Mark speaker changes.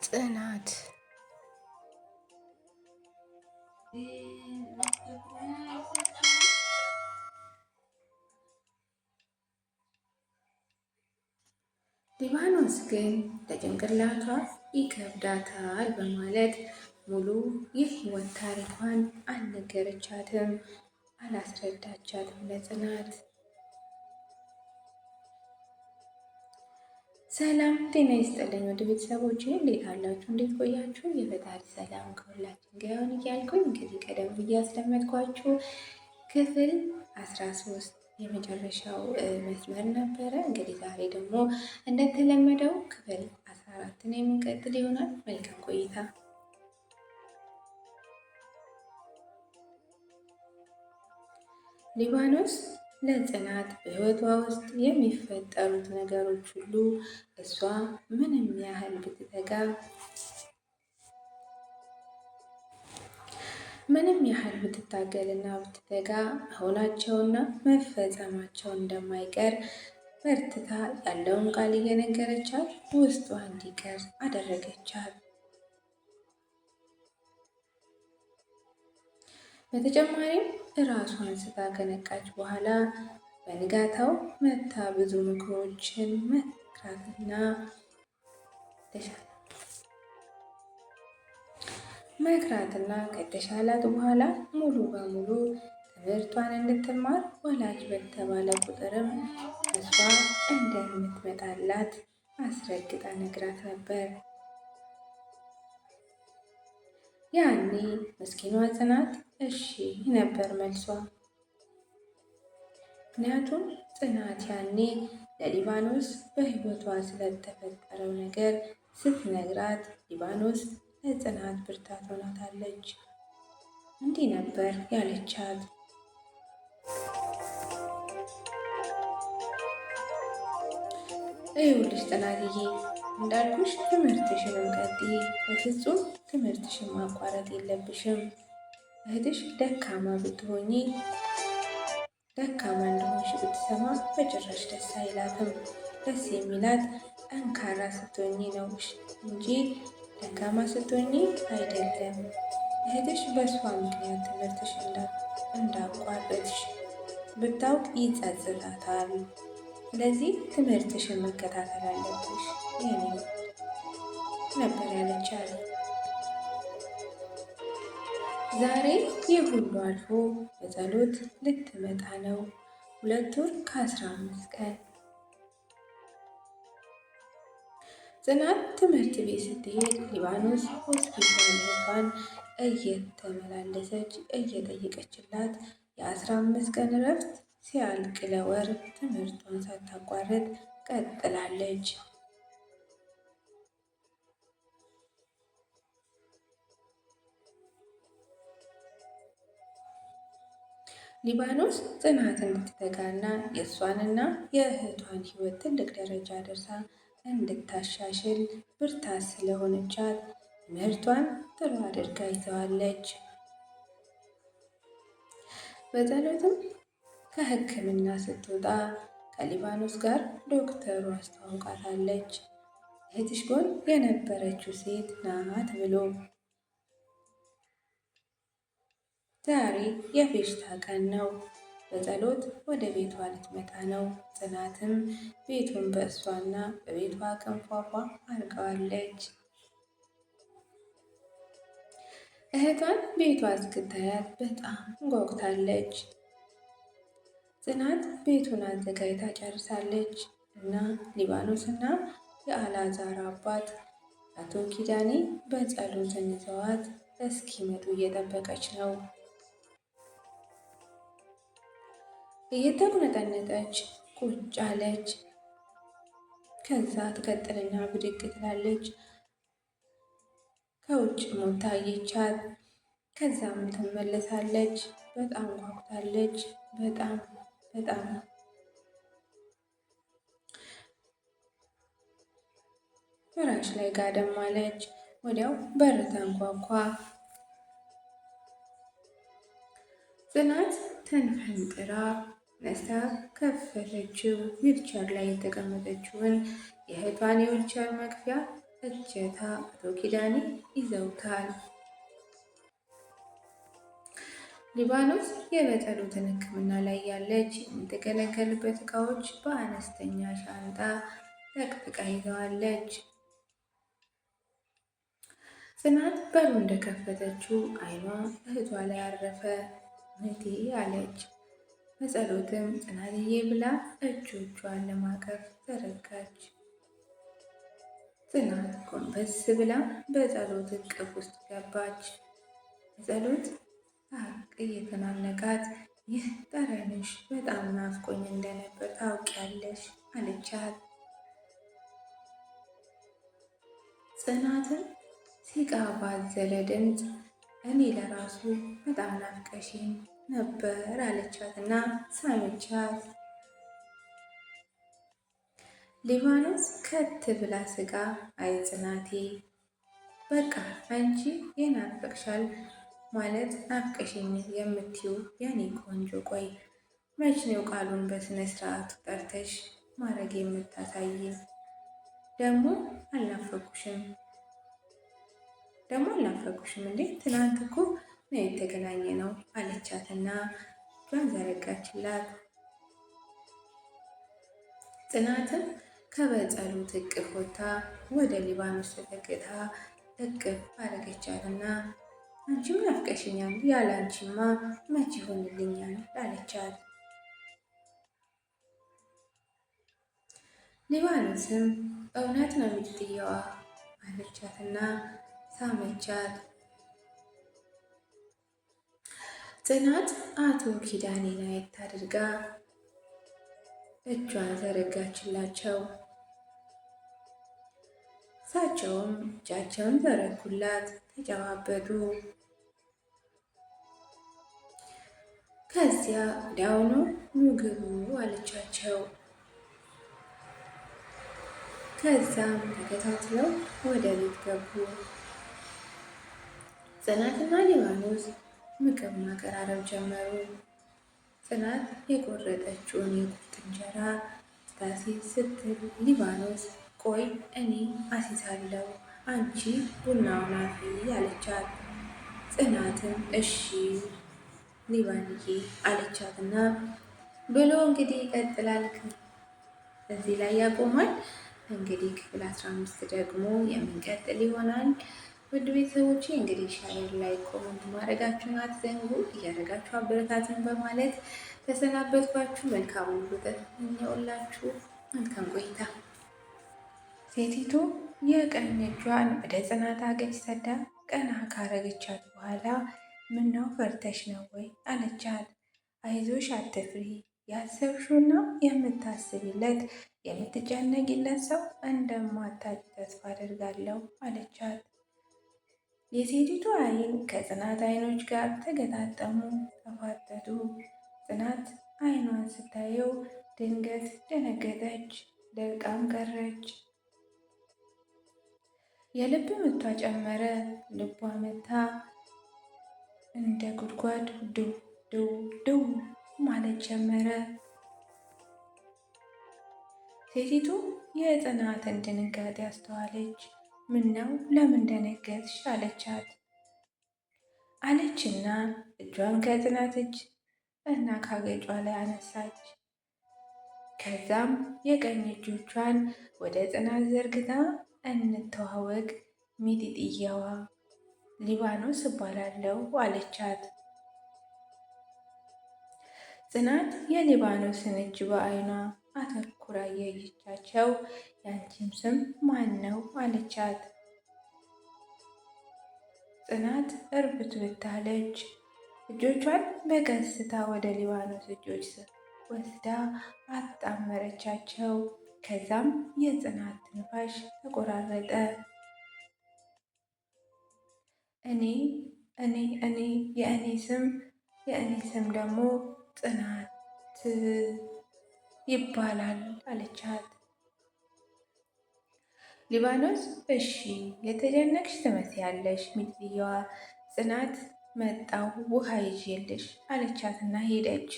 Speaker 1: ጽናት ሊባኖስ ግን ለጭንቅላቷ ይከብዳታል በማለት ሙሉ የህይወት ታሪኳን አልነገረቻትም፣ አላስረዳቻትም ለጽናት። ሰላም ጤና ይስጥልኝ ወደ ቤተሰቦች እንዴት አላችሁ? እንዴት ቆያችሁ? የፈጣሪ ሰላም ከሁላችን ጋር ይሁን እያልኩኝ እንግዲህ ቀደም ብዬ ያስለመድኳችሁ ክፍል 13 የመጨረሻው መስመር ነበረ። እንግዲህ ዛሬ ደግሞ እንደተለመደው ክፍል 14ን የምንቀጥል ይሆናል። መልካም ቆይታ። ሊባኖስ ለጽናት በህይወቷ ውስጥ የሚፈጠሩት ነገሮች ሁሉ እሷ ምንም ያህል ብትተጋ ምንም ያህል ብትታገልና ብትተጋ መሆናቸውና መፈጸማቸው እንደማይቀር በርትታ ያለውን ቃል እየነገረቻት ውስጧ እንዲቀር አደረገቻት። በተጨማሪም ራሷን ስታ ከነቃች በኋላ በንጋታው መታ ብዙ ምክሮችን መክራትና ከተሻላት በኋላ ሙሉ በሙሉ ትምህርቷን እንድትማር ወላጅ በተባለ ቁጥርም እሷ እንደምትመጣላት አስረግጣ ነግራት ነበር። ያኔ ምስኪኗ ጽናት እሺ ነበር መልሷ። ምክንያቱም ጽናት ያኔ ለሊባኖስ በህይወቷ ስለተፈጠረው ነገር ስትነግራት ሊባኖስ ለጽናት ብርታት ሆናታለች። እንዲህ ነበር ያለቻት፣ ይኸውልሽ ጽናትዬ እንዳልኩሽ ትምህርትሽንም ቀጥይ፣ በፍጹም ትምህርትሽን ማቋረጥ የለብሽም። እህትሽ ደካማ እንደሆንሽ ብትሰማ በጭራሽ ደስ አይላትም። ደስ የሚላት ጠንካራ ስትሆኚ ነው እንጂ ደካማ ስትሆኚ አይደለም። እህትሽ በእሷ ምክንያት ትምህርትሽ እንዳቋረጥሽ ብታውቅ ይጸጽታታል። ስለዚህ ትምህርትሽን መከታተል አለብሽ የኔ ነበር ያለቻት። ዛሬ ይህ ሁሉ አልፎ በጸሎት ልትመጣ ነው። 2 ወር ከ15 ቀን ጽናት ትምህርት ቤት ስትሄድ ሊባኖስ ሆስፒታል እህቷን እየተመላለሰች እየጠየቀችላት የ15 ቀን እረፍት ሲያልቅ ለወር ትምህርቷን ሳታቋርጥ ቀጥላለች። ሊባኖስ ጽናት እንድትተጋና የእሷንና የእህቷን ህይወት ትልቅ ደረጃ ደርሳ እንድታሻሽል ብርታት ስለሆነቻት ትምህርቷን ጥሩ አድርጋ ይዘዋለች። በጸሎትም ከሕክምና ስትወጣ ከሊባኖስ ጋር ዶክተሩ አስተዋውቃታለች። እህትሽ ጎን የነበረችው ሴት ናት ብሎ ዛሬ የፌሽታ ቀን ነው። በጸሎት ወደ ቤቷ ልትመጣ ነው። ጽናትም ቤቱን በእሷና በቤቷ ቀንፏፏ አድርገዋለች። እህቷን ቤቷ እስክታያት በጣም ጓጉታለች። ጽናት ቤቱን አዘጋጅታ ጨርሳለች እና ሊባኖስና የአልዓዛር አባት አቶ ኪዳኔ በጸሎት ይዘዋት እስኪመጡ እየጠበቀች ነው። እየተቁነጠነጠች ቁጭ አለች። ከዛ ትቀጥልና ብድግ ትላለች። ከውጭ ሞታ አየቻት። ከዛም ትመለሳለች። በጣም ጓጉታለች። በጣም ፍራሽ ላይ ጋደም አለች። ወዲያው በር ተንኳኳ። ጽናት ተንፈንጥራ ነስታ ከፈተችው። ዊልቸር ላይ የተቀመጠችውን የእህቷን የዊልቸር መክፊያ እጀታ አቶ ኪዳኔ ይዘውታል። ሊባኖስ የበጠሉትን ሕክምና ላይ ያለች የምትገለገልበት እቃዎች በአነስተኛ ሻንጣ ጠቅጥቃ ይዘዋለች። ጽናት በሩ እንደከፈተችው አይኗ እህቷ ላይ አረፈ። እህቴ አለች። በጸሎትም ጽናትዬ ብላ እጆቿን ለማቀፍ ዘረጋች። ጽናት ጎንበስ ብላ በጸሎት እቅፍ ውስጥ ገባች። በጸሎት ሳቅ እየተናነቃት ይህ ጠረንሽ በጣም ናፍቆኝ እንደነበር ታውቂያለሽ አለቻት። ጽናትን ሲቃ ባዘለ ድምፅ እኔ ለራሱ በጣም ናፍቀሽኝ ነበር አለቻትና ሳመቻት። ሊባኖስ ከት ብላ ስጋ አይ ጽናቴ በቃ አንቺ የናፈቅሻል ማለት ናፍቀሽኝ የምትይው የኔ ቆንጆ፣ ቆይ መች ነው ቃሉን በስነ ስርዓቱ ጠርተሽ ማድረግ የምታሳይን? ደግሞ አልናፈኩሽም እንዴ? ትናንት እኮ ነው የተገናኘ ነው አለቻትና እጇን ዘረጋችላት። ጽናትም ከበጸሎት እቅፍ ወጥታ ወደ ሊባኖስ ተጠግታ እቅፍ አረገቻትና አንቺም ናፍቀሽኛል፣ ያለ አንቺማ መች ይሆንልኛል አለቻት። ሊባኖስም እውነት ነው ሚስትየዋ አለቻትና ሳመቻት። ጽናት አቶ ኪዳኔን አየት አድርጋ እጇን ዘረጋችላቸው። እሳቸውም እጃቸውን ዘረጉላት፣ ተጨባበጡ። ከዚያ ወዲያውኑ ኑ ግቡ አለቻቸው። ከዛም ተከታትለው ወደ ቤት ገቡ። ጽናትና ሊባኖስ ምግብ ማቀራረብ ጀመሩ። ጽናት የቆረጠችውን የቁርጥ እንጀራ ስታሲዝ ስትል ሊባኖስ ቆይ እኔ አሲሳለሁ አንቺ ቡናውን አፍዪ አለቻት። ጽናትም እሺ ሊባንዬ አለቻትና ብሎ እንግዲህ ይቀጥላል። እዚህ ላይ ያቆማል። እንግዲህ ክፍል 15 ደግሞ የምንቀጥል ይሆናል። ውድ ቤተሰቦቼ እንግዲህ ሻየር ላይ ኮመንት ማድረጋችሁን አትዘንጉ። እያደረጋችሁ አበረታትን በማለት ተሰናበትኳችሁ። መልካም ሁሉ ተመኘሁላችሁ። መልካም ቆይታ። ሴቲቱ የቀኝ እጇን ወደ ጽናት አገጭ ሰዳ ቀና ካረገቻት በኋላ ምነው ፈርተሽ ነው ወይ አለቻት። አይዞሽ አትፍሪ፣ ያሰብሽውና የምታስቢለት የምትጨነቂለት ሰው እንደማታጭ ተስፋ አደርጋለሁ አለቻት። የሴቲቱ አይን ከጽናት አይኖች ጋር ተገጣጠሙ፣ ተፋጠጡ። ጽናት አይኗን ስታየው ድንገት ደነገጠች፣ ደርቃም ቀረች። የልብ ምቷ ጨመረ። ልቧ መታ እንደ ጉድጓድ ድው ድው ድው ማለት ጀመረ። ሴቲቱ የጽናትን ድንጋጤ አስተዋለች። ምነው ለምን ደነገጥሽ አለቻት አለችና እጇን ከጽናት እጅ እና ካገጯ ላይ አነሳች። ከዛም የቀኝ እጆቿን ወደ ጽናት ዘርግታ እንተዋወቅ ሚጢጥየዋ ሊባኖስ እባላለሁ አለቻት። ጽናት የሊባኖስን እጅ በአይኗ አተኩራ እያየቻቸው ያንቺም ስም ማን ነው አለቻት። ጽናት እርብት ብታለች። እጆቿን በቀስታ ወደ ሊባኖስ እጆች ወስዳ አጣመረቻቸው። ከዛም የጽናት ትንፋሽ ተቆራረጠ። እኔ የእኔ ስም ደግሞ ጽናት ይባላል አለቻት። ሊባኖስ እሺ የተጨነቅሽ ትመስያለሽ ሚጥየዋ ጽናት መጣው ውሃ ይዤልሽ አለቻትና ሄደች።